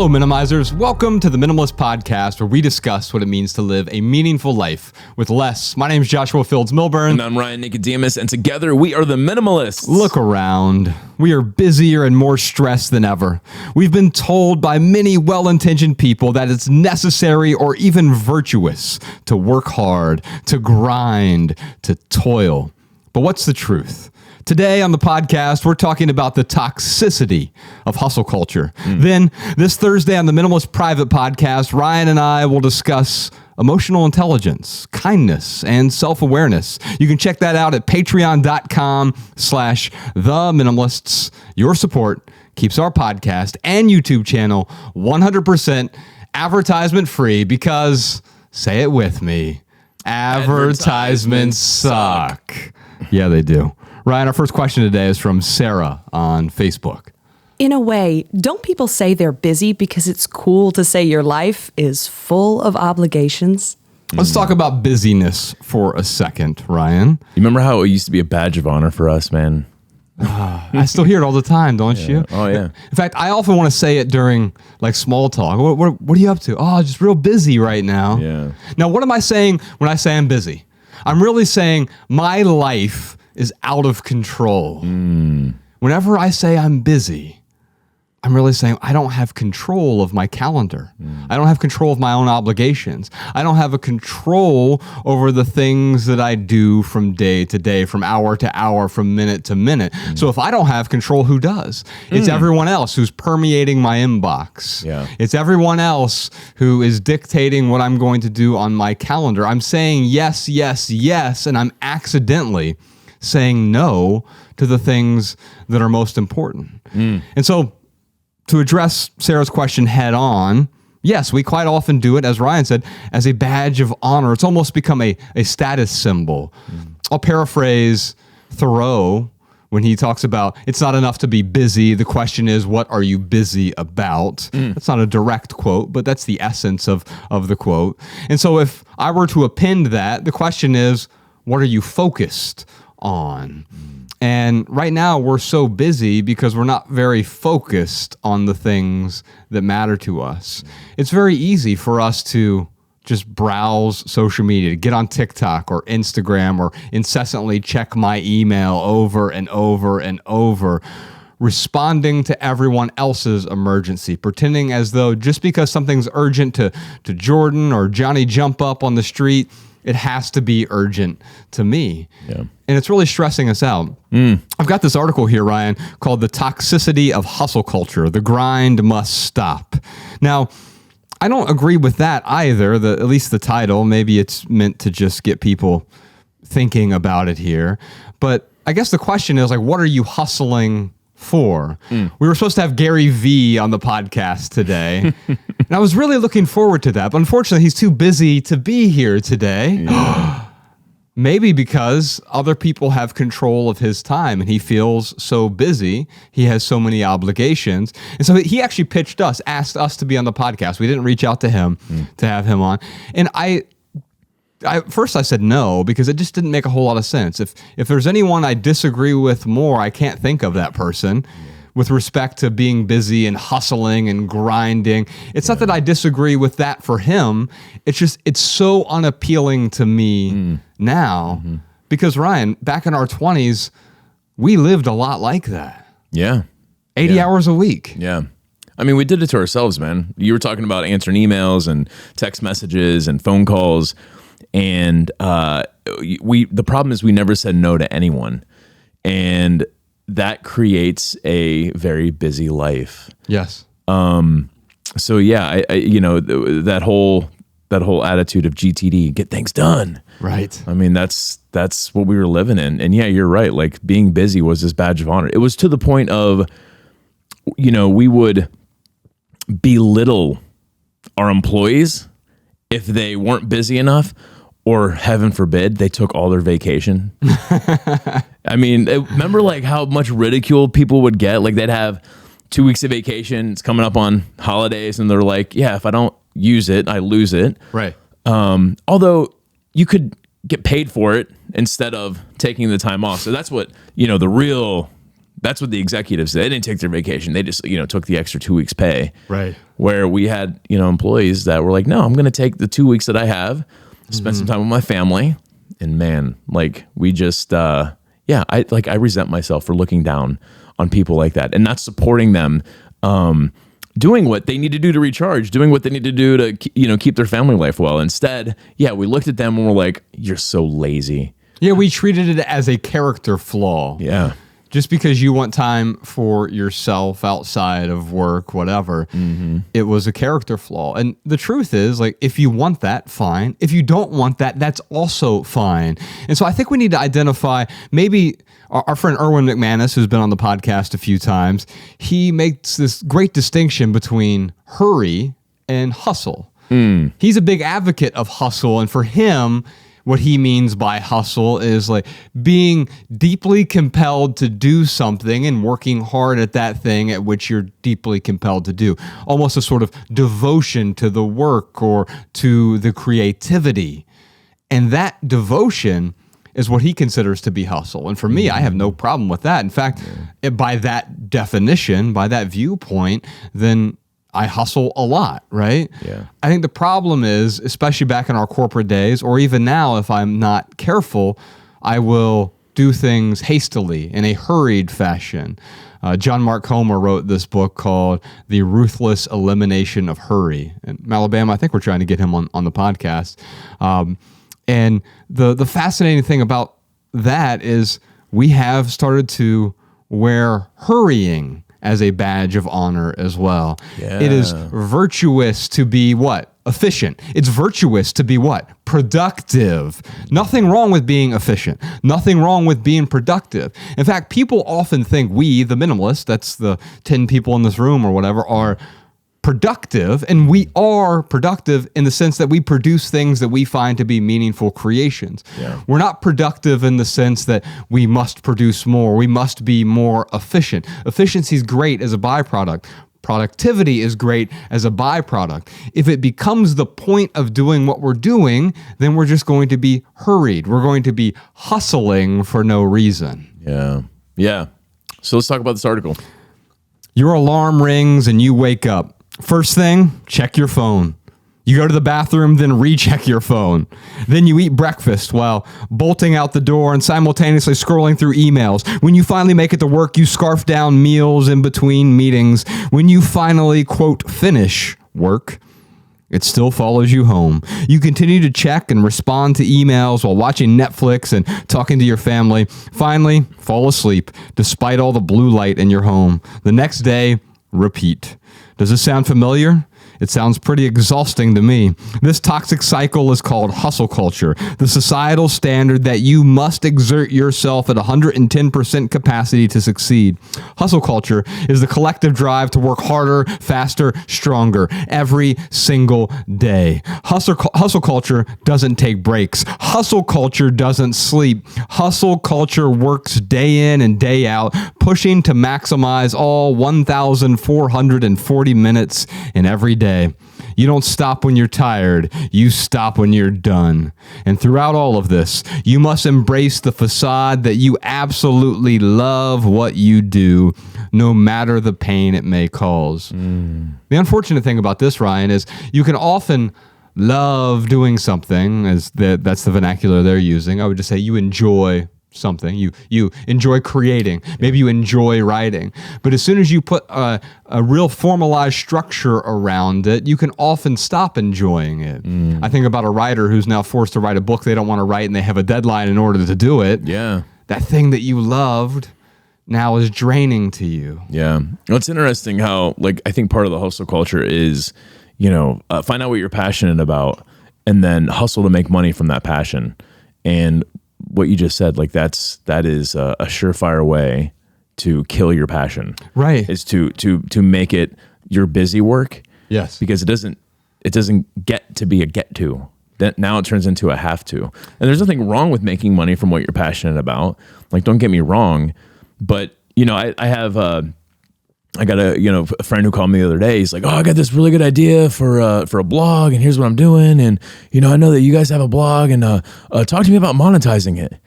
Hello, Minimizers. Welcome to the Minimalist Podcast, where we discuss what it means to live a meaningful life with less. My name is Joshua Fields-Milburn. And I'm Ryan Nicodemus, and together we are the Minimalists. Look around. We are busier and more stressed than ever. We've been told by many well-intentioned people that it's necessary or even virtuous to work hard, to grind, to toil. But what's the truth? Today on the podcast, we're talking about the toxicity of hustle culture. Then, this Thursday on the Minimalist Private Podcast, Ryan and I will discuss emotional intelligence, kindness, and self-awareness. You can check that out at patreon.com/theminimalists. Your support keeps our podcast and YouTube channel 100% advertisement free because, say it with me, advertisements suck. Yeah, they do. Ryan, our first question today is from Sarah on Facebook. In a way, don't people say they're busy because it's cool to say your life is full of obligations? Let's talk about busyness for a second, Ryan. You remember how it used to be a badge of honor for us, man? I still hear it all the time, don't you? Oh, yeah. In fact, I often want to say it during like small talk. What are you up to? Oh, just real busy right now. Yeah. Now, what am I saying when I say I'm busy? I'm really saying my life is out of control. Whenever I say I'm busy, I'm really saying I don't have control of my calendar. I don't have control of my own obligations. I don't have a control over the things that I do from day to day, from hour to hour, from minute to minute. So if I don't have control, who does? It's everyone else who's permeating my inbox. Yeah. It's everyone else who is dictating what I'm going to do on my calendar. I'm saying yes, yes, yes, and I'm accidentally saying no to the things that are most important. And so to address Sarah's question head on, yes, we quite often do it, as Ryan said, as a badge of honor. It's almost become a status symbol. I'll paraphrase Thoreau when he talks about it's not enough to be busy. The question is, what are you busy about? That's not a direct quote, but that's the essence of the quote. And so if I were to append that, the question is, what are you focused on? And right now we're so busy because we're not very focused on the things that matter to us. It's very easy for us to just browse social media, to get on TikTok or Instagram or incessantly check my email over and over and over, responding to everyone else's emergency, pretending as though just because something's urgent to Jordan or Johnny Jump Up on the street, it has to be urgent to me. Yeah. And it's really stressing us out. I've got this article here, Ryan, called The Toxicity of Hustle Culture. The Grind Must Stop. Now, I don't agree with that either, at least the title. Maybe it's meant to just get people thinking about it here. But I guess the question is, like, what are you hustling for? We were supposed to have Gary Vee on the podcast today, and I was really looking forward to that, but unfortunately he's too busy to be here today. Maybe because other people have control of his time and he feels so busy, he has so many obligations. And so he actually asked us to be on the podcast. We didn't reach out to him to have him on. And I first I said no, because it just didn't make a whole lot of sense. If there's anyone I disagree with more, I can't think of that person with respect to being busy and hustling and grinding. It's not that I disagree with that for him. It's just, it's so unappealing to me now because, Ryan, back in our 20s, we lived a lot like that. Yeah. 80 hours a week. Yeah. I mean, we did it to ourselves, man. You were talking about answering emails and text messages and phone calls. And the problem is we never said no to anyone. And that creates a very busy life. Yes. So yeah, that whole attitude of GTD, get things done. Right. I mean, that's what we were living in. And yeah, you're right. Like, being busy was this badge of honor. It was to the point of, we would belittle our employees if they weren't busy enough, or heaven forbid, they took all their vacation. I mean, remember like how much ridicule people would get? Like, they'd have 2 weeks of vacation. It's coming up on holidays, and they're like, yeah, if I don't use it, I lose it. Right. Although you could get paid for it instead of taking the time off. So that's what, the real That's what the executives did. They didn't take their vacation. They just, took the extra 2 weeks pay. Right. Where we had, employees that were like, no, I'm going to take the 2 weeks that I have, spend some time with my family. And man, like we just, I resent myself for looking down on people like that and not supporting them, doing what they need to do to recharge, doing what they need to do to, keep their family life well. Instead, we looked at them and we're like, you're so lazy. Yeah, we treated it as a character flaw. Yeah. Just because you want time for yourself outside of work, whatever, it was a character flaw. And the truth is, like, if you want that, fine. If you don't want that, that's also fine. And so I think we need to identify, maybe our friend Erwin McManus, who's been on the podcast a few times, he makes this great distinction between hurry and hustle. He's a big advocate of hustle. And for him, what he means by hustle is like being deeply compelled to do something and working hard at that thing at which you're deeply compelled to do. Almost a sort of devotion to the work or to the creativity. And that devotion is what he considers to be hustle. And for me, I have no problem with that. In fact, by that definition, by that viewpoint, then I hustle a lot, right? Yeah. I think the problem is, especially back in our corporate days, or even now, if I'm not careful, I will do things hastily in a hurried fashion. John Mark Comer wrote this book called The Ruthless Elimination of Hurry. In Alabama, I think we're trying to get him on the podcast. And the fascinating thing about that is we have started to wear hurrying as a badge of honor as well. Yeah. It is virtuous to be what? Efficient. It's virtuous to be what? Productive. Nothing wrong with being efficient. Nothing wrong with being productive. In fact, people often think we, the minimalists, that's the 10 people in this room or whatever, are productive, and we are productive in the sense that we produce things that we find to be meaningful creations. Yeah. We're not productive in the sense that we must produce more, we must be more efficient. Efficiency is great as a byproduct. Productivity is great as a byproduct. If it becomes the point of doing what we're doing, then we're just going to be hurried. We're going to be hustling for no reason. Yeah. Yeah. So let's talk about this article. Your alarm rings and you wake up. First thing, check your phone. You go to the bathroom, then recheck your phone. Then you eat breakfast while bolting out the door and simultaneously scrolling through emails. When you finally make it to work, you scarf down meals in between meetings. When you finally, quote, finish work, it still follows you home. You continue to check and respond to emails while watching Netflix and talking to your family. Finally, fall asleep despite all the blue light in your home. The next day, repeat. Does this sound familiar? It sounds pretty exhausting to me. This toxic cycle is called hustle culture, the societal standard that you must exert yourself at 110% capacity to succeed. Hustle culture is the collective drive to work harder, faster, stronger every single day. Hustle culture doesn't take breaks. Hustle culture doesn't sleep. Hustle culture works day in and day out, pushing to maximize all 1,440 minutes in every day. You don't stop when you're tired. You stop when you're done. And throughout all of this, you must embrace the facade that you absolutely love what you do, no matter the pain it may cause. The unfortunate thing about this, Ryan, is you can often love doing something, as that's the vernacular they're using. I would just say you enjoy something. You enjoy creating. Maybe you enjoy writing. But as soon as you put a real formalized structure around it, you can often stop enjoying it. I think about a writer who's now forced to write a book they don't want to write and they have a deadline in order to do it. Yeah. That thing that you loved now is draining to you. Yeah. Well, it's interesting how, I think part of the hustle culture is, find out what you're passionate about and then hustle to make money from that passion. And what you just said, that is a surefire way to kill your passion. Right. Is to make it your busy work. Yes. Because it doesn't get to be a get to. Then now it turns into a have to. And there's nothing wrong with making money from what you're passionate about. Don't get me wrong, but I got a friend who called me the other day. He's like, "Oh, I got this really good idea for a blog, and here's what I'm doing. And I know that you guys have a blog, and talk to me about monetizing it."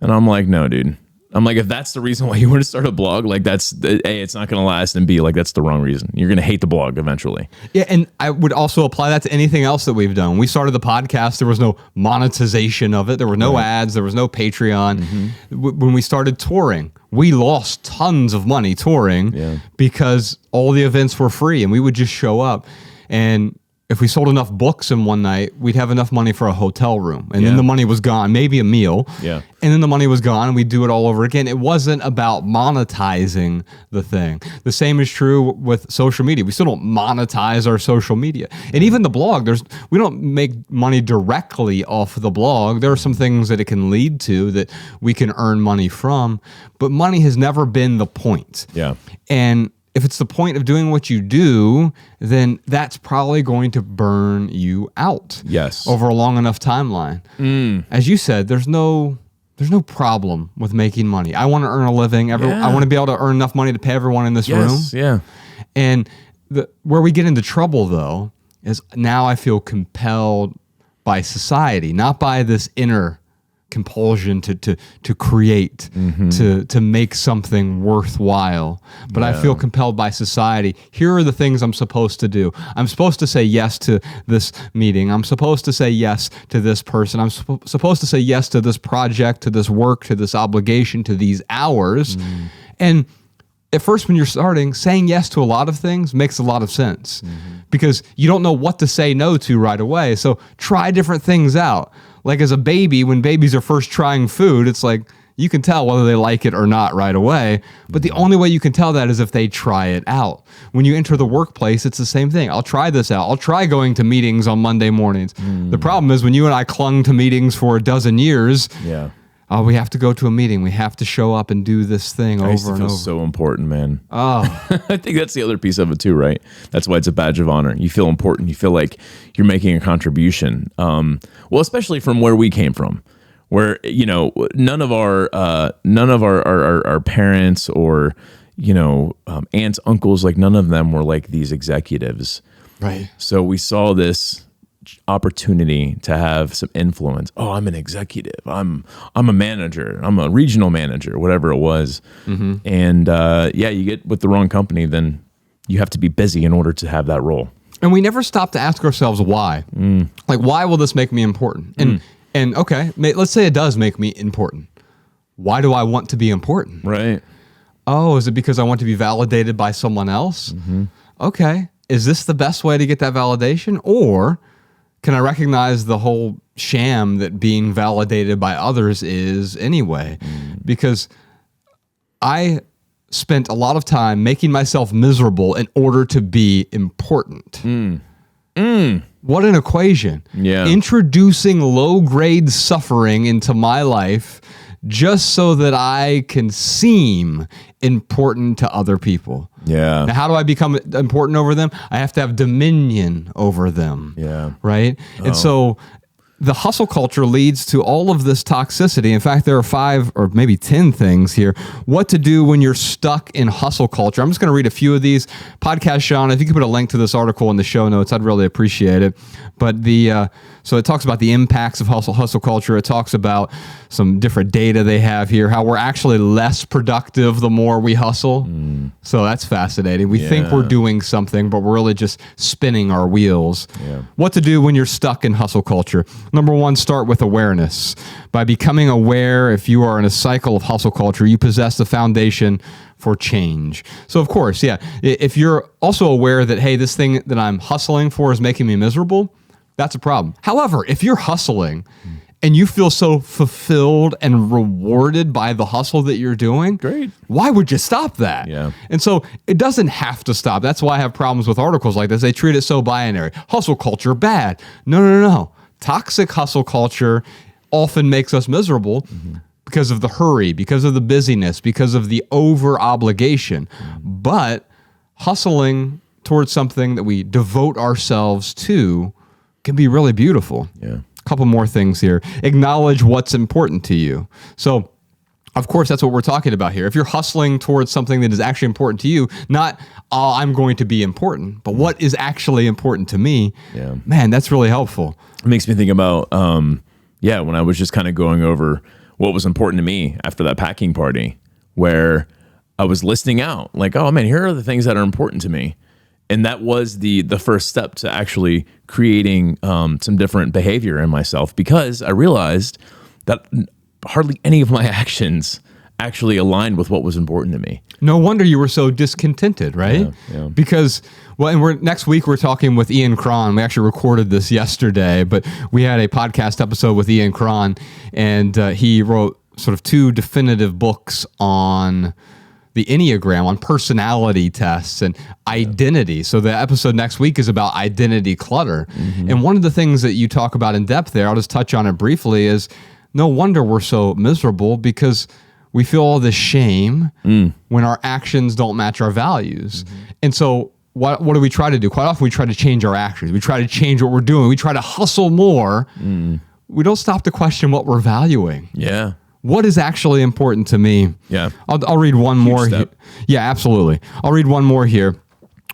And I'm like, "No, dude, I'm like, if that's the reason why you want to start a blog, like that's A, it's not going to last, and B, like that's the wrong reason. You're going to hate the blog eventually. Yeah, and I would also apply that to anything else that we've done. When we started the podcast, there was no monetization of it. There were no ads. There was no Patreon. When we started touring, we lost tons of money touring because all the events were free and we would just show up. And if we sold enough books in one night, we'd have enough money for a hotel room. And then the money was gone, maybe a meal. Yeah. And then the money was gone and we'd do it all over again. It wasn't about monetizing the thing. The same is true with social media. We still don't monetize our social media. And even the blog, we don't make money directly off the blog. There are some things that it can lead to that we can earn money from, but money has never been the point. Yeah. And if it's the point of doing what you do, then that's probably going to burn you out. Yes. Over a long enough timeline. As you said, there's no problem with making money. I want to earn a living. I want to be able to earn enough money to pay everyone in this room. Yeah. And where we get into trouble, though, is now I feel compelled by society, not by this inner compulsion to create, to make something worthwhile. But I feel compelled by society. Here are the things I'm supposed to do. I'm supposed to say yes to this meeting. I'm supposed to say yes to this person. I'm supposed to say yes to this project, to this work, to this obligation, to these hours. And at first, when you're starting, saying yes to a lot of things makes a lot of sense because you don't know what to say no to right away. So try different things out. Like as a baby, when babies are first trying food, it's like you can tell whether they like it or not right away. But the only way you can tell that is if they try it out. When you enter the workplace, it's the same thing. I'll try this out. I'll try going to meetings on Monday mornings. The problem is when you and I clung to meetings for a dozen years, we have to go to a meeting. We have to show up and do this thing over and over. So important, man. Oh, I think that's the other piece of it too, right? That's why it's a badge of honor. You feel important. You feel like you're making a contribution. Well, especially from where we came from, where none of our parents or aunts, uncles, like none of them were like these executives, right? So we saw this opportunity to have some influence. Oh, I'm an executive. I'm a manager. I'm a regional manager, whatever it was. And you get with the wrong company, then you have to be busy in order to have that role. And we never stop to ask ourselves why. Like, why will this make me important? And okay, let's say it does make me important. Why do I want to be important? Right. Oh, is it because I want to be validated by someone else? Okay. Is this the best way to get that validation? Or can I recognize the whole sham that being validated by others is anyway? Because I spent a lot of time making myself miserable in order to be important. What an equation. Yeah. Introducing low-grade suffering into my life just so that I can seem important to other people. Yeah. Now, how do I become important over them? I have to have dominion over them. Yeah. Right? And so the hustle culture leads to all of this toxicity. In fact, there are 5 or maybe 10 things here. What to do when you're stuck in hustle culture. I'm just going to read a few of these. Podcast Sean, if you could put a link to this article in the show notes, I'd really appreciate it. But so it talks about the impacts of hustle culture. It talks about some different data they have here, how we're actually less productive the more we hustle. So that's fascinating. We think we're doing something, but we're really just spinning our wheels. What to do when you're stuck in hustle culture. Number 1, start with awareness. By becoming aware, if you are in a cycle of hustle culture, you possess the foundation for change. So of course, if you're also aware that, hey, this thing that I'm hustling for is making me miserable, that's a problem. However, if you're hustling and you feel so fulfilled and rewarded by the hustle that you're doing, great. Why would you stop that? Yeah. And so it doesn't have to stop. That's why I have problems with articles like this. They treat it so binary. Hustle culture, bad. No. Toxic hustle culture often makes us miserable because of the hurry, because of the busyness, because of the over obligation. But hustling towards something that we devote ourselves to can be really beautiful. A couple more things here. Acknowledge what's important to you. So, of course, that's what we're talking about here. If you're hustling towards something that is actually important to you, not, I'm going to be important, but what is actually important to me, man, that's really helpful. It makes me think about, when I was just kind of going over what was important to me after that packing party, where I was listing out like, oh man, here are the things that are important to me. And that was the first step to actually creating some different behavior in myself, because I realized that hardly any of my actions actually aligned with what was important to me. No wonder you were so discontented, right? Yeah. Because, well, and next week we're talking with Ian Cron. We actually recorded this yesterday, but we had a podcast episode with Ian Cron, and he wrote sort of 2 definitive books on the Enneagram, on personality tests and identity. So the episode next week is about identity clutter. And one of the things that you talk about in depth there, I'll just touch on it briefly, is no wonder we're so miserable, because we feel all this shame when our actions don't match our values. And so what do we try to do? Quite often we try to change our actions. We try to change what we're doing. We try to hustle more. We don't stop to question what we're valuing. Yeah. What is actually important to me? Yeah. I'll read one more. Yeah, absolutely. I'll read one more here.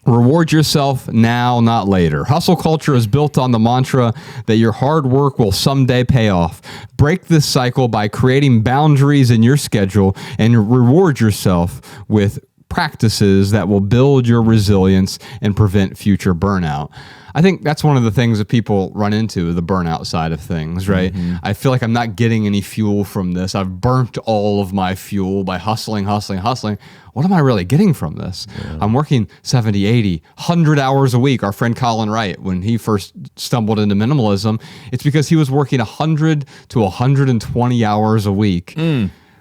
Reward yourself now, not later. Hustle culture is built on the mantra that your hard work will someday pay off. Break this cycle by creating boundaries in your schedule and reward yourself with practices that will build your resilience and prevent future burnout. I think that's one of the things that people run into, the burnout side of things, right? I feel like I'm not getting any fuel from this. I've burnt all of my fuel by hustling. What am I really getting from this? I'm working 70, 80, 100 hours a week. Our friend Colin Wright, when he first stumbled into minimalism, it's because he was working 100 to 120 hours a week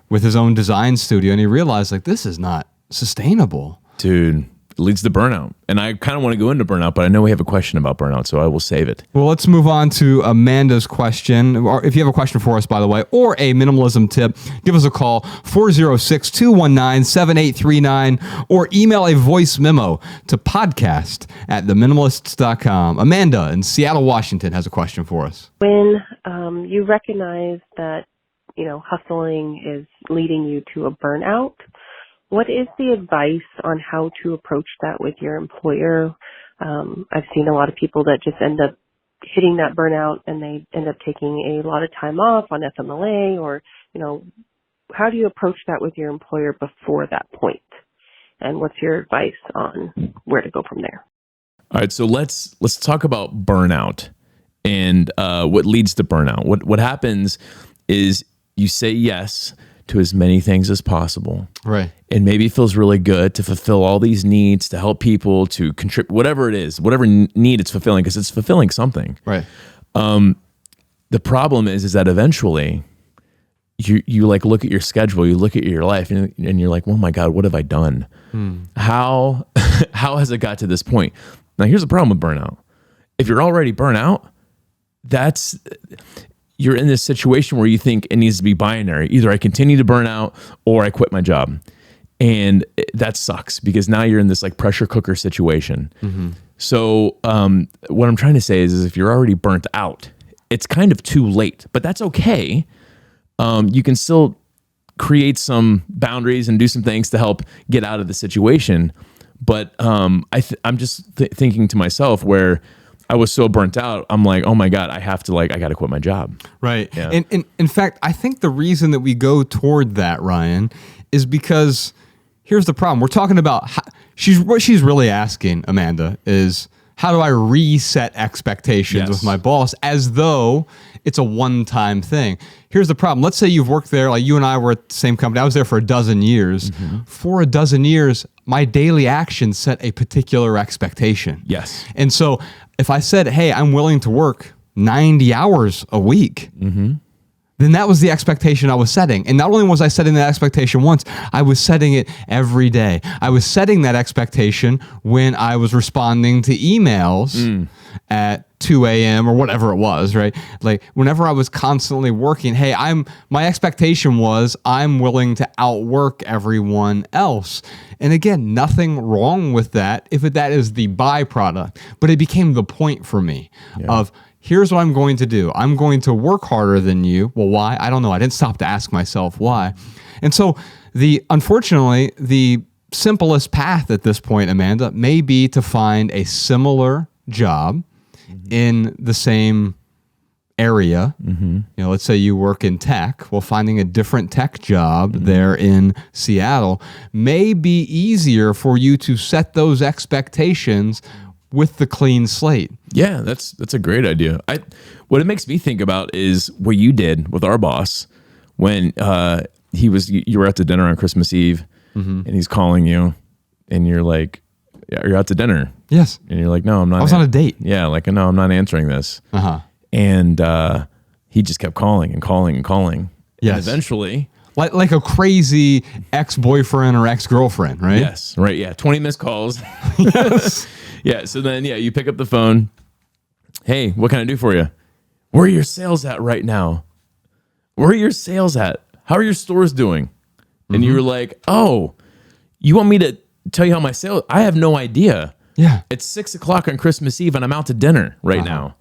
with his own design studio. And he realized, like, this is not sustainable. Dude, it leads to burnout. And I kind of want to go into burnout, but I know we have a question about burnout, so I will save it. Well, let's move on to Amanda's question. Or if you have a question for us, by the way, or a minimalism tip, give us a call, 406-219-7839, or email a voice memo to podcast@theminimalists.com. Amanda in Seattle, Washington has a question for us. When you recognize that, hustling is leading you to a burnout, what is the advice on how to approach that with your employer? I've seen a lot of people that just end up hitting that burnout and they end up taking a lot of time off on FMLA, or, how do you approach that with your employer before that point? And what's your advice on where to go from there? All right, so let's talk about burnout and what leads to burnout. What happens is you say yes to as many things as possible. Right. And maybe it feels really good to fulfill all these needs, to help people, to contribute, whatever it is, whatever need it's fulfilling, because it's fulfilling something. Right. The problem is that eventually you like look at your schedule, you look at your life, and you're like, oh my God, what have I done? How has it got to this point? Now, here's the problem with burnout. If you're already burnt out, you're in this situation where you think it needs to be binary. Either I continue to burn out or I quit my job. And that sucks, because now you're in this like pressure cooker situation. So what I'm trying to say is if you're already burnt out, it's kind of too late, but that's okay. You can still create some boundaries and do some things to help get out of the situation. But I'm just thinking to myself, where I was so burnt out, I'm like, oh my God, I got to quit my job. Right. Yeah. And in fact, I think the reason that we go toward that, Ryan, is because here's the problem. We're talking about what she's really asking, Amanda, is how do I reset expectations with my boss as though it's a one-time thing? Here's the problem. Let's say you've worked there, like you and I were at the same company. I was there for a dozen years. For a dozen years, my daily actions set a particular expectation. Yes. And so if I said, hey, I'm willing to work 90 hours a week, then that was the expectation I was setting. And not only was I setting that expectation once, I was setting it every day. I was setting that expectation when I was responding to emails at 2 a.m. or whatever it was, right? Like whenever I was constantly working, hey, my expectation was I'm willing to outwork everyone else. And again, nothing wrong with that if that is the byproduct, but it became the point for me of, here's what I'm going to do. I'm going to work harder than you. Well, why? I don't know. I didn't stop to ask myself why. And so unfortunately, the simplest path at this point, Amanda, may be to find a similar job in the same area, let's say you work in tech, well, finding a different tech job there in Seattle may be easier for you to set those expectations with the clean slate. Yeah, that's a great idea. What it makes me think about is what you did with our boss when you were out to dinner on Christmas Eve, and he's calling you, and you're like, yeah, you're out to dinner. Yes. And you're like, no, I'm not. I was on a date. Yeah, like, no, I'm not answering this. And he just kept calling and calling and calling. Yes. And eventually, like a crazy ex-boyfriend or ex-girlfriend, right? Yes, right. Yeah, 20 missed calls. Yes. Yeah. So then, you pick up the phone. Hey, what can I do for you? Where are your sales at right now? Where are your sales at? How are your stores doing? And you were like, oh, you want me to tell you how my sales? I have no idea. Yeah. It's 6:00 on Christmas Eve and I'm out to dinner right now.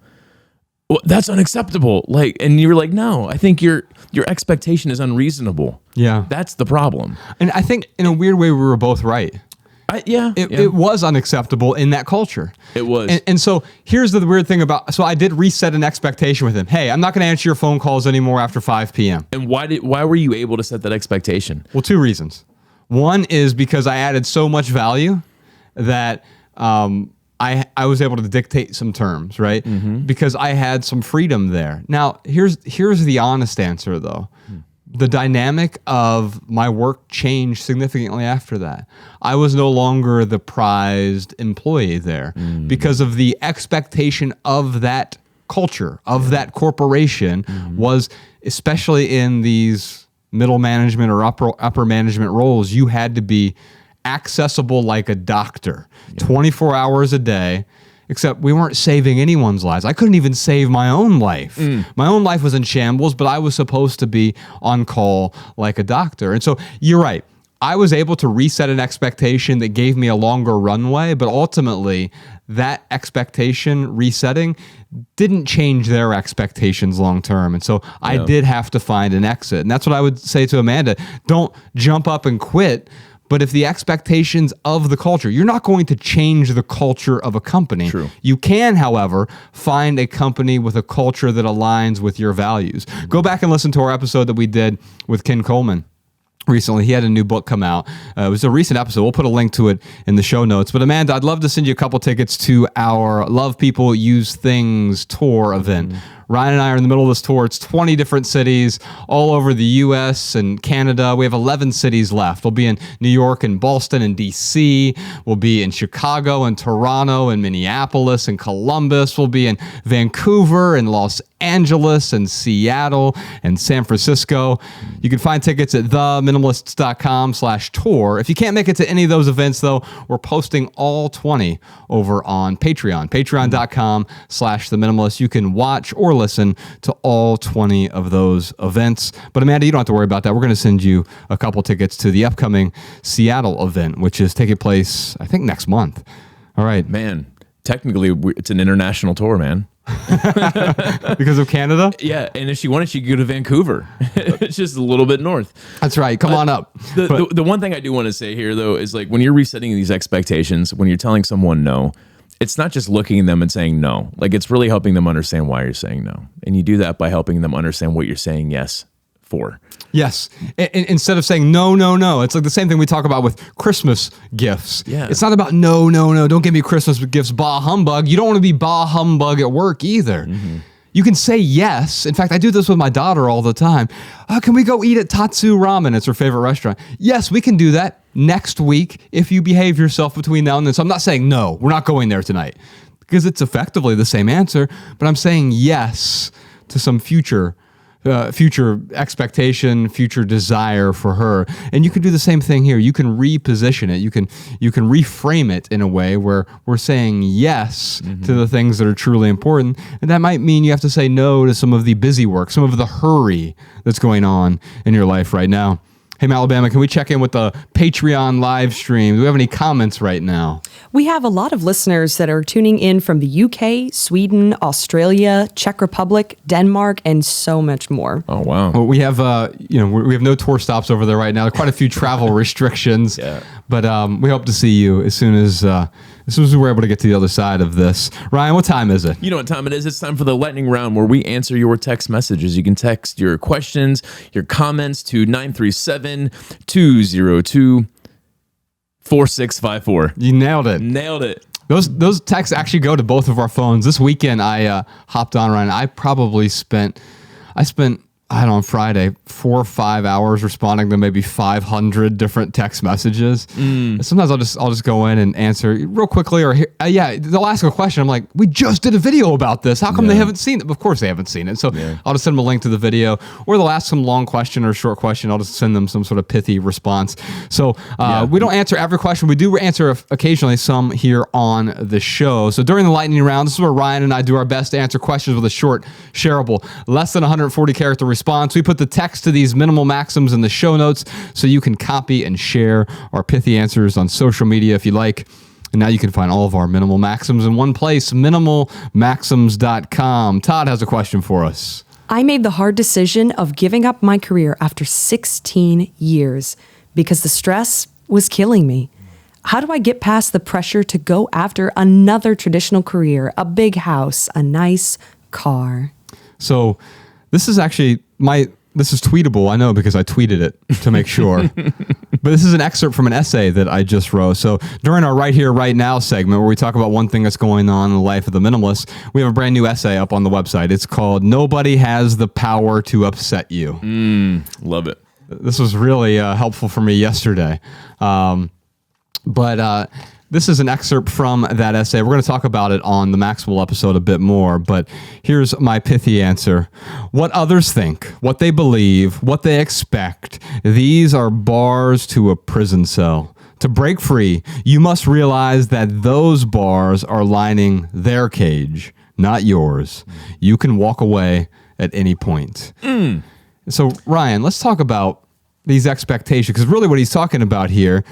Well, that's unacceptable. And you were like, no, I think your expectation is unreasonable. Yeah. That's the problem. And I think in a weird way, we were both right. It was unacceptable in that culture. It was. And so here's the weird thing so I did reset an expectation with him. Hey, I'm not going to answer your phone calls anymore after 5 p.m. And why were you able to set that expectation? Well, 2 reasons. One is because I added so much value that I was able to dictate some terms, right? Because I had some freedom there. Now, here's the honest answer, though. The dynamic of my work changed significantly after that. I was no longer the prized employee there because of the expectation of that culture, of that corporation was, especially in these middle management or upper management roles, you had to be accessible like a doctor, 24 hours a day. Except we weren't saving anyone's lives. I couldn't even save my own life. My own life was in shambles, but I was supposed to be on call like a doctor. And so you're right. I was able to reset an expectation that gave me a longer runway, but ultimately that expectation resetting didn't change their expectations long term. And so I did have to find an exit. And that's what I would say to Amanda. Don't jump up and quit. But if the expectations of the culture, you're not going to change the culture of a company. True. You can, however, find a company with a culture that aligns with your values. Go back and listen to our episode that we did with Ken Coleman recently. He had a new book come out. It was a recent episode. We'll put a link to it in the show notes. But Amanda, I'd love to send you a couple tickets to our Love People Use Things tour event. Ryan and I are in the middle of this tour. It's 20 different cities all over the U.S. and Canada. We have 11 cities left. We'll be in New York and Boston and D.C. We'll be in Chicago and Toronto and Minneapolis and Columbus. We'll be in Vancouver and Los Angeles and Seattle and San Francisco. You can find tickets at theminimalists.com/tour. If you can't make it to any of those events, though, we're posting all 20 over on Patreon, patreon.com/theminimalists. You can watch or listen to all 20 of those events. But Amanda, you don't have to worry about that. We're going to send you a couple tickets to the upcoming Seattle event, which is taking place, I think, next month. All right. Man, technically, it's an international tour, man. Because of Canada? Yeah, and if she wanted, she could go to Vancouver. It's just a little bit north. That's right. Come on up. The one thing I do want to say here, though, is like when you're resetting these expectations, when you're telling someone no, it's not just looking at them and saying no. Like, it's really helping them understand why you're saying no. And you do that by helping them understand what you're saying yes for. Yes. Instead of saying no, no, no. It's like the same thing we talk about with Christmas gifts. Yeah. It's not about no, no, no. Don't give me Christmas gifts, bah humbug. You don't want to be bah humbug at work either. You can say yes. In fact, I do this with my daughter all the time. Can we go eat at Tatsu Ramen? It's her favorite restaurant. Yes, we can do that next week if you behave yourself between now and then. So I'm not saying no, we're not going there tonight, because it's effectively the same answer, but I'm saying yes to some future expectation, future desire for her. And you can do the same thing here. You can reposition it. You can reframe it in a way where we're saying yes to the things that are truly important. And that might mean you have to say no to some of the busy work, some of the hurry that's going on in your life right now. Hey, Alabama, can we check in with the Patreon live stream? Do we have any comments right now? We have a lot of listeners that are tuning in from the UK, Sweden, Australia, Czech Republic, Denmark, and so much more. Oh, wow. Well, we have we have no tour stops over there right now. There are quite a few travel restrictions, but we hope to see you as soon as as soon as we were able to get to the other side of this. Ryan, what time is it? You know what time it is. It's time for the lightning round where we answer your text messages. You can text your questions, your comments to 937-202-4654. You nailed it. Nailed it. Those texts actually go to both of our phones. This weekend, I hopped on, Ryan. I spent, I don't know, on Friday, 4 or 5 hours responding to maybe 500 different text messages. Sometimes I'll just go in and answer real quickly, or they'll ask a question. I'm like, we just did a video about this. How come they haven't seen it? Of course they haven't seen it. So I'll just send them a link to the video, or they'll ask some long question or short question. I'll just send them some sort of pithy response. So we don't answer every question. We do answer occasionally some here on the show. So during the lightning round, this is where Ryan and I do our best to answer questions with a short, shareable, less than 140 character response. We put the text to these minimal maxims in the show notes so you can copy and share our pithy answers on social media if you like. And now you can find all of our minimal maxims in one place, minimalmaxims.com. Todd has a question for us. I made the hard decision of giving up my career after 16 years because the stress was killing me. How do I get past the pressure to go after another traditional career, a big house, a nice car? So this is actually this is tweetable, I know, because I tweeted it to make sure. But this is an excerpt from an essay that I just wrote. So during our Right Here, Right Now segment, where we talk about one thing that's going on in the life of the minimalist, we have a brand new essay up on the website. It's called Nobody Has the Power to Upset You. Love it. This was really helpful for me yesterday. This is an excerpt from that essay. We're going to talk about it on the Maximal episode a bit more, but here's my pithy answer. What others think, what they believe, what they expect, these are bars to a prison cell. To break free, you must realize that those bars are lining their cage, not yours. You can walk away at any point. So, Ryan, let's talk about these expectations, because really what he's talking about here,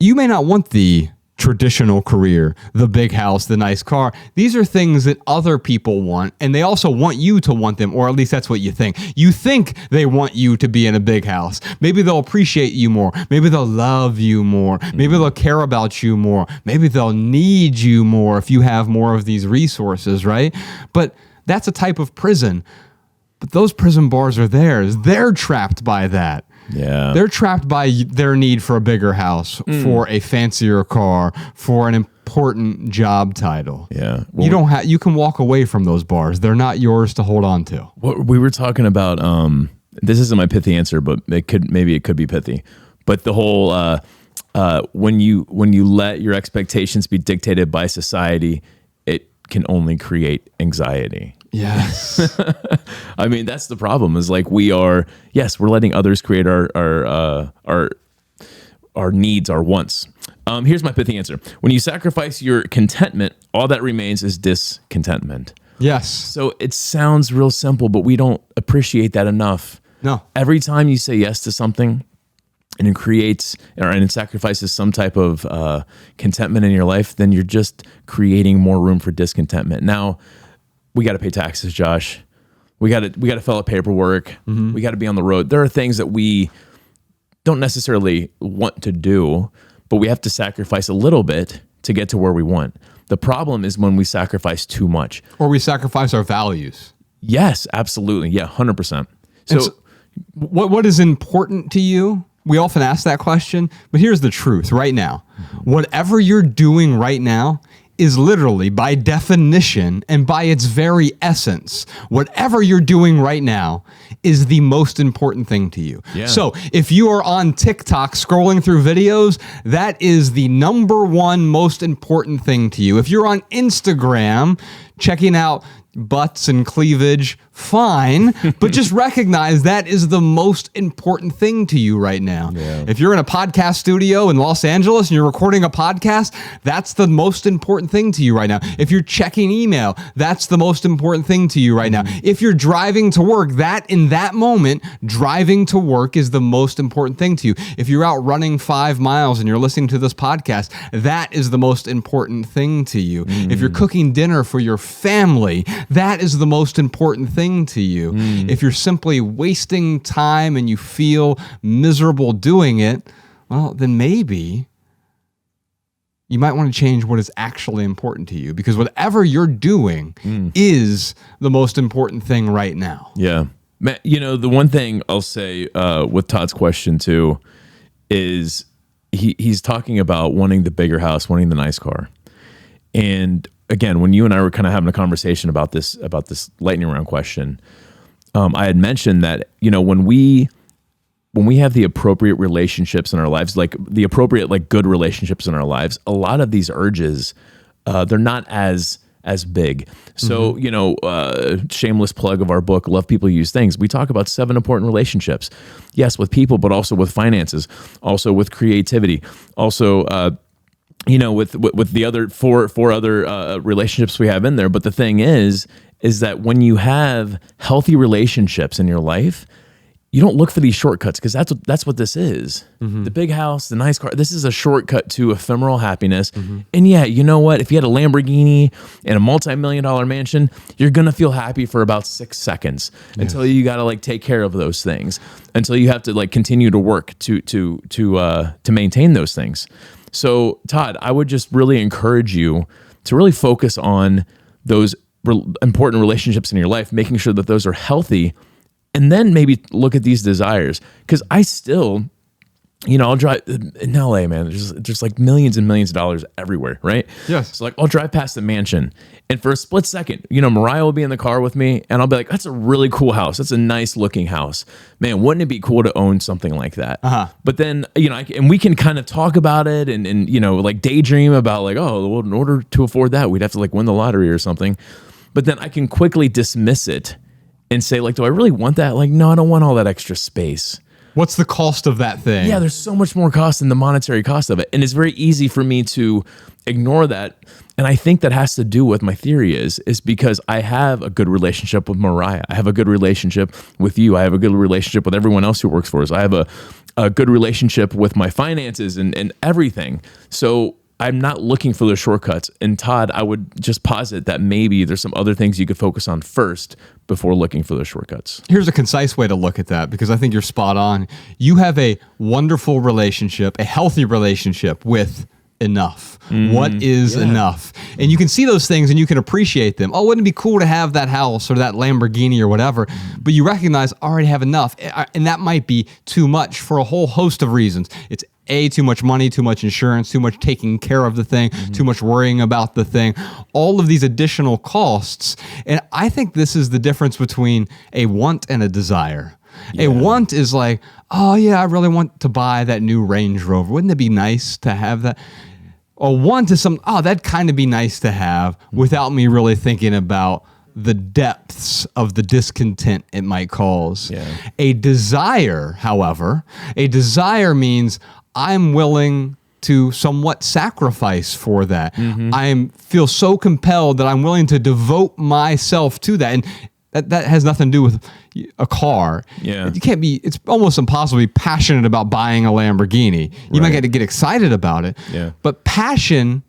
you may not want the traditional career, the big house, the nice car. These are things that other people want, and they also want you to want them, or at least that's what you think. You think they want you to be in a big house. Maybe they'll appreciate you more. Maybe they'll love you more. Maybe they'll care about you more. Maybe they'll need you more if you have more of these resources, right? But that's a type of prison. But those prison bars are theirs. They're trapped by that. Yeah. They're trapped by their need for a bigger house, for a fancier car, for an important job title. Yeah. You can walk away from those bars. They're not yours to hold on to. What we were talking about, this isn't my pithy answer, but it could be pithy. But the whole when you let your expectations be dictated by society, it can only create anxiety. Yes. I mean, that's the problem, is like we're letting others create our needs, our wants. Here's my pithy answer. When you sacrifice your contentment, all that remains is discontentment. Yes. So it sounds real simple, but we don't appreciate that enough. No. Every time you say yes to something and it sacrifices some type of contentment in your life, then you're just creating more room for discontentment. Now, we got to pay taxes, Josh. We got to fill out paperwork. We got to be on the road. There are things that we don't necessarily want to do, but we have to sacrifice a little bit to get to where we want. The problem is when we sacrifice too much. Or we sacrifice our values. Yes, absolutely. Yeah, 100%. So what is important to you? We often ask that question, but here's the truth right now. Whatever you're doing right now is literally, by definition and by its very essence, whatever you're doing right now is the most important thing to you. Yeah. So if you are on TikTok scrolling through videos, that is the number one most important thing to you. If you're on Instagram checking out butts and cleavage, fine, but just recognize that is the most important thing to you right now. Yeah. If you're in a podcast studio in Los Angeles and you're recording a podcast, that's the most important thing to you right now. If you're checking email, that's the most important thing to you right now. If you're driving to work, in that moment, driving to work is the most important thing to you. If you're out running 5 miles and you're listening to this podcast, that is the most important thing to you. If you're cooking dinner for your family, that is the most important thing to you. If you're simply wasting time and you feel miserable doing it, well, then maybe you might want to change what is actually important to you, because whatever you're doing is the most important thing right now. Yeah. The one thing I'll say with Todd's question too is he's talking about wanting the bigger house, wanting the nice car. And again, when you and I were kind of having a conversation about this lightning round question, I had mentioned that, when we have the appropriate relationships in our lives, like the appropriate, like good relationships in our lives, a lot of these urges, they're not as big. So, shameless plug of our book, Love People Use Things. We talk about 7 important relationships. Yes, with people, but also with finances, also with creativity, also, with the other four other relationships we have in there. But the thing is that when you have healthy relationships in your life, you don't look for these shortcuts, because that's what this is. The big house, the nice car. This is a shortcut to ephemeral happiness. And yeah, you know what? If you had a Lamborghini and a multi-million-dollar mansion, you're gonna feel happy for about 6 seconds until you gotta like take care of those things, until you have to like continue to work to maintain those things. So Todd, I would just really encourage you to really focus on those important relationships in your life, making sure that those are healthy. And then maybe look at these desires. Because I still, I'll drive in LA, man. There's like millions and millions of dollars everywhere, right? Yes. So like I'll drive past the mansion, and for a split second, Mariah will be in the car with me, and I'll be like, "That's a really cool house. That's a nice looking house, man. Wouldn't it be cool to own something like that?" But then and we can kind of talk about it and like daydream about like, oh, well, in order to afford that, we'd have to like win the lottery or something. But then I can quickly dismiss it and say, like, do I really want that? Like, no, I don't want all that extra space. What's the cost of that thing? Yeah, there's so much more cost than the monetary cost of it. And it's very easy for me to ignore that. And I think that has to do with my theory is because I have a good relationship with Mariah. I have a good relationship with you. I have a good relationship with everyone else who works for us. I have a good relationship with my finances and everything. So I'm not looking for those shortcuts. And Todd, I would just posit that maybe there's some other things you could focus on first before looking for those shortcuts. Here's a concise way to look at that, because I think you're spot on. You have a wonderful relationship, a healthy relationship with enough. What is enough? And you can see those things and you can appreciate them. Oh, wouldn't it be cool to have that house or that Lamborghini or whatever? But you recognize, I already have enough. And that might be too much for a whole host of reasons. It's too much money, too much insurance, too much taking care of the thing, too much worrying about the thing, all of these additional costs. And I think this is the difference between a want and a desire. Yeah. A want is like, oh yeah, I really want to buy that new Range Rover. Wouldn't it be nice to have that? A want is that'd kind of be nice to have, without me really thinking about the depths of the discontent it might cause. Yeah. A desire, however, means I'm willing to somewhat sacrifice for that. I feel so compelled that I'm willing to devote myself to that. And that has nothing to do with a car. Yeah. It's almost impossible to be passionate about buying a Lamborghini. You might get excited about it. Yeah. But passion,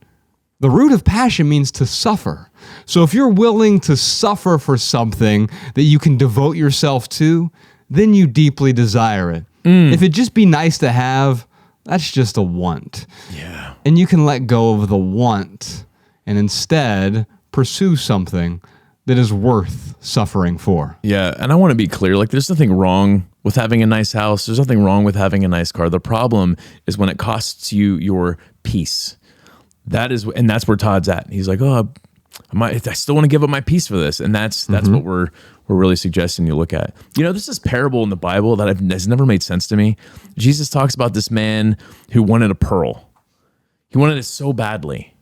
the root of passion means to suffer. So if you're willing to suffer for something that you can devote yourself to, then you deeply desire it. If it'd just be nice to have, that's just a want. Yeah. And you can let go of the want and instead pursue something that is worth suffering for. Yeah. And I want to be clear, like there's nothing wrong with having a nice house. There's nothing wrong with having a nice car. The problem is when it costs you your peace. That's where Todd's at. He's like, oh, I still want to give up my peace for this. And that's what we're really suggesting you look at. There's this parable in the Bible that has never made sense to me. Jesus talks about this man who wanted a pearl. He wanted it so badly.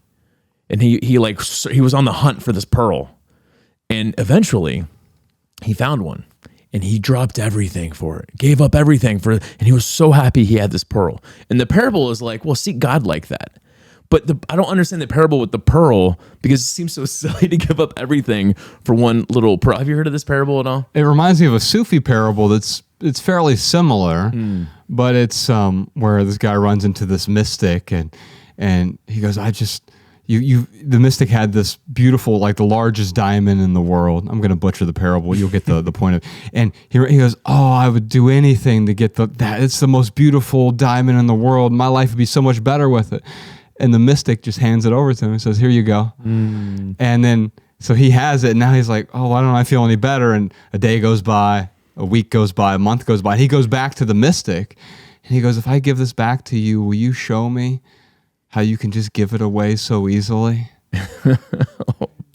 And he was on the hunt for this pearl. And eventually he found one and he dropped everything for it, gave up everything for it. And he was so happy he had this pearl. And the parable is like, well, seek God like that. But I don't understand the parable with the pearl because it seems so silly to give up everything for one little pearl. Have you heard of this parable at all? It reminds me of a Sufi parable it's fairly similar, but it's where this guy runs into this mystic and he goes, the mystic had this beautiful, like the largest diamond in the world. I'm going to butcher the parable. You'll get the point of it. And he goes, oh, I would do anything to get that. It's the most beautiful diamond in the world. My life would be so much better with it. And the mystic just hands it over to him and says, here you go. And then, so he has it. And now he's like, oh, why don't I feel any better? And a day goes by, a week goes by, a month goes by. And he goes back to the mystic. And he goes, if I give this back to you, will you show me how you can just give it away so easily?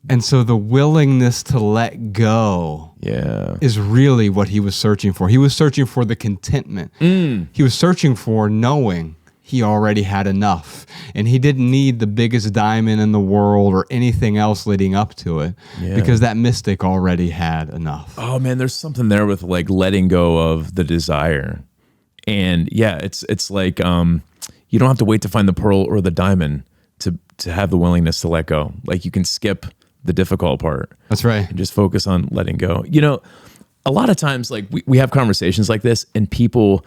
And so the willingness to let go is really what he was searching for. He was searching for the contentment. He was searching for knowing he already had enough. And he didn't need the biggest diamond in the world or anything else leading up to it because that mystic already had enough. Oh man, there's something there with like letting go of the desire. And yeah, it's like you don't have to wait to find the pearl or the diamond to have the willingness to let go. Like you can skip the difficult part. That's right. And just focus on letting go. You know, a lot of times like we have conversations like this and people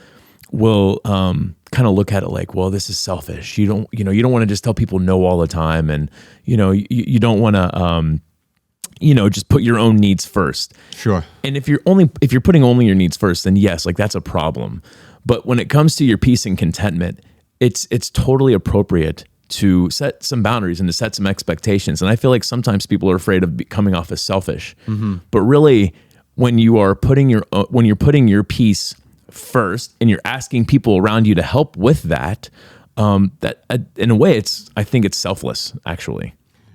will kind of look at it like, well, this is selfish. You don't want to just tell people no all the time. And, you don't want to, just put your own needs first. Sure. And if you're putting only your needs first, then yes, like that's a problem. But when it comes to your peace and contentment, it's totally appropriate to set some boundaries and to set some expectations. And I feel like sometimes people are afraid of coming off as selfish. But really, when you're putting your peace first and you're asking people around you to help with that, in a way, I think it's selfless, actually.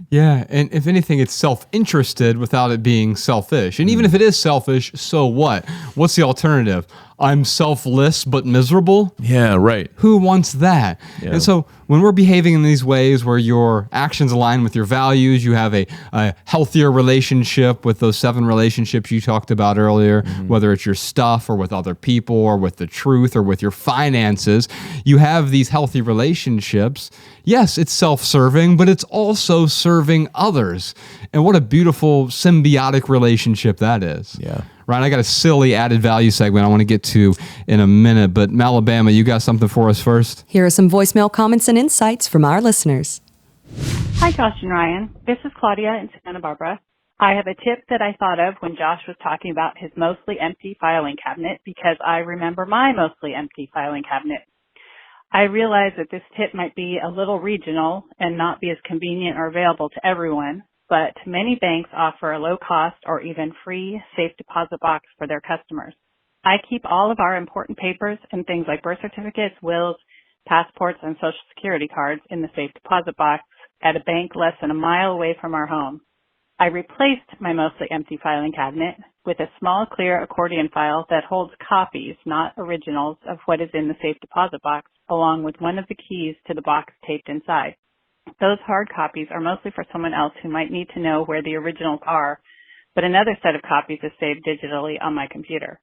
Yeah, and if anything, it's self-interested without it being selfish. And even if it is selfish, so what? What's the alternative? I'm selfless but miserable? Yeah, right. Who wants that? Yeah. And so when we're behaving in these ways where your actions align with your values, you have a healthier relationship with those 7 relationships you talked about earlier, whether it's your stuff or with other people or with the truth or with your finances, you have these healthy relationships. Yes, it's self-serving, but it's also serving others. And what a beautiful symbiotic relationship that is. Yeah. Ryan, I got a silly added value segment I want to get to in a minute, but Malabama, you got something for us first? Here are some voicemail comments and insights from our listeners. Hi, Josh and Ryan. This is Claudia in Santa Barbara. I have a tip that I thought of when Josh was talking about his mostly empty filing cabinet because I remember my mostly empty filing cabinet. I realize that this tip might be a little regional and not be as convenient or available to everyone, but many banks offer a low-cost or even free safe deposit box for their customers. I keep all of our important papers and things like birth certificates, wills, passports, and Social Security cards in the safe deposit box at a bank less than a mile away from our home. I replaced my mostly empty filing cabinet with a small clear accordion file that holds copies, not originals, of what is in the safe deposit box, along with one of the keys to the box taped inside. Those hard copies are mostly for someone else who might need to know where the originals are, but another set of copies is saved digitally on my computer.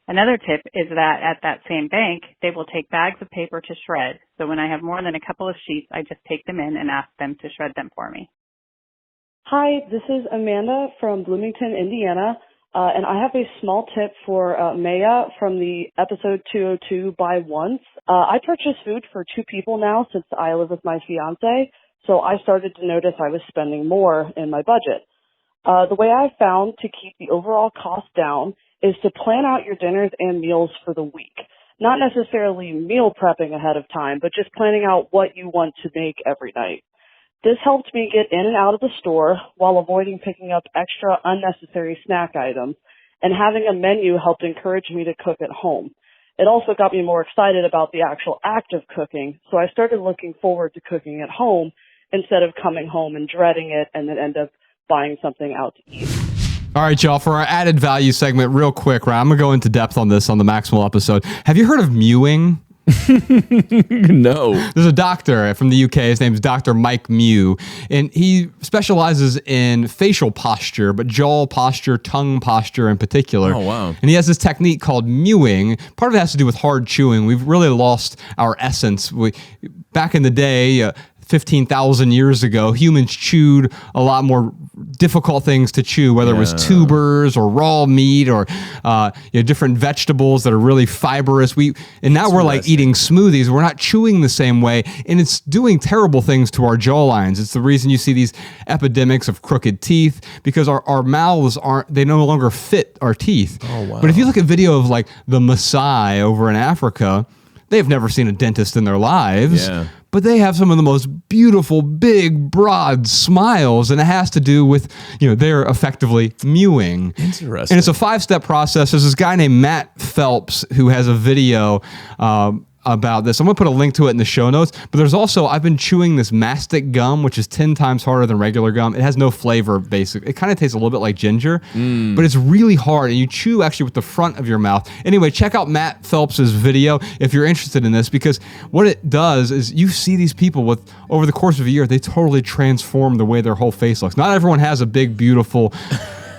Another tip is that at that same bank, they will take bags of paper to shred. So when I have more than a couple of sheets, I just take them in and ask them to shred them for me. Hi, this is Amanda from Bloomington, Indiana, and I have a small tip for Maya from the episode 202, Buy Once. I purchase food for 2 people now since I live with my fiance, so I started to notice I was spending more in my budget. The way I've found to keep the overall cost down is to plan out your dinners and meals for the week. Not necessarily meal prepping ahead of time, but just planning out what you want to make every night. This helped me get in and out of the store while avoiding picking up extra unnecessary snack items, and having a menu helped encourage me to cook at home. It also got me more excited about the actual act of cooking, so I started looking forward to cooking at home instead of coming home and dreading it and then end up buying something out to eat. All right, y'all, for our added value segment, real quick, right? I'm going to go into depth on this on the Maximal episode. Have you heard of mewing? No. There's a doctor from the UK. His name is Dr. Mike Mew, and he specializes in facial posture, but jaw posture, tongue posture in particular. Oh, wow. And he has this technique called mewing. Part of it has to do with hard chewing. We've really lost our essence. Back in the day, 15,000 years ago, humans chewed a lot more difficult things to chew, whether it was tubers or raw meat or different vegetables that are really fibrous. And now we're like eating smoothies. We're not chewing the same way, and it's doing terrible things to our jawlines. It's the reason you see these epidemics of crooked teeth, because our mouths they no longer fit our teeth. Oh, wow. But if you look at video of like the Maasai over in Africa, they've never seen a dentist in their lives. Yeah. but they have some of the most beautiful, big, broad smiles, and it has to do with, they're effectively mewing. Interesting. And it's a 5-step process. There's this guy named Matt Phelps who has a video about this. I'm going to put a link to it in the show notes, but there's also, I've been chewing this mastic gum, which is 10 times harder than regular gum. It has no flavor, basically. It kind of tastes a little bit like ginger, but it's really hard, and you chew actually with the front of your mouth. Anyway, check out Matt Phelps's video if you're interested in this, because what it does is you see these people with, over the course of a year, they totally transform the way their whole face looks. Not everyone has a big, beautiful,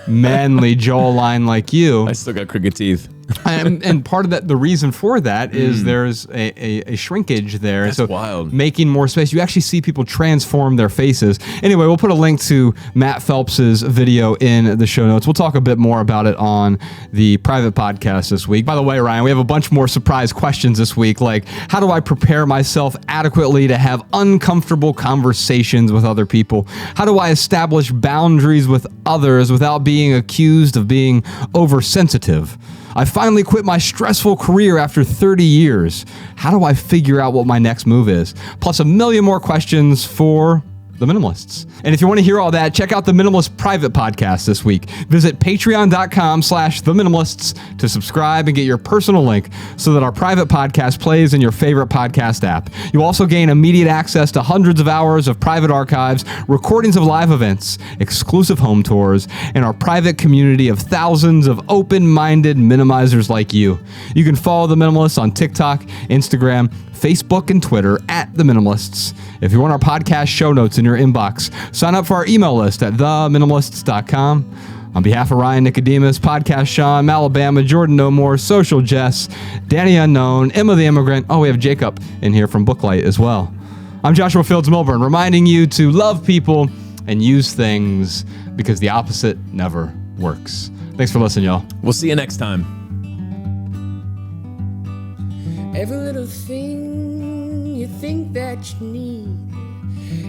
manly jawline like you. I still got crooked teeth. and part of that, the reason for that is there's a shrinkage there. That's so wild. Making more space, you actually see people transform their faces. Anyway, we'll put a link to Matt Phelps's video in the show notes. We'll talk a bit more about it on the private podcast this week. By the way, Ryan, we have a bunch more surprise questions this week, like how do I prepare myself adequately to have uncomfortable conversations with other people? How do I establish boundaries with others without being accused of being oversensitive? I finally quit my stressful career after 30 years. How do I figure out what my next move is? Plus a million more questions for the Minimalists. And if you want to hear all that, check out the Minimalist private podcast this week. Visit patreon.com/theminimalists to subscribe and get your personal link so that our private podcast plays in your favorite podcast app. You'll also gain immediate access to hundreds of hours of private archives, recordings of live events, exclusive home tours, and our private community of thousands of open-minded minimizers like you. You can follow the Minimalists on TikTok, Instagram, Facebook, and Twitter at The Minimalists. If you want our podcast show notes in your inbox, sign up for our email list at theminimalists.com. On behalf of Ryan Nicodemus, Podcast Sean, Alabama, Jordan No More, Social Jess, Danny Unknown, Emma the Immigrant. Oh, we have Jacob in here from Booklight as well. I'm Joshua Fields Milburn, reminding you to love people and use things because the opposite never works. Thanks for listening, y'all. We'll see you next time. Every little thing you think that you need,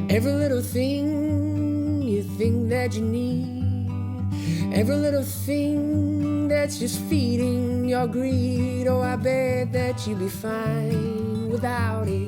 every little thing you think that you need, every little thing that's just feeding your greed. Oh, I bet that you'd be fine without it.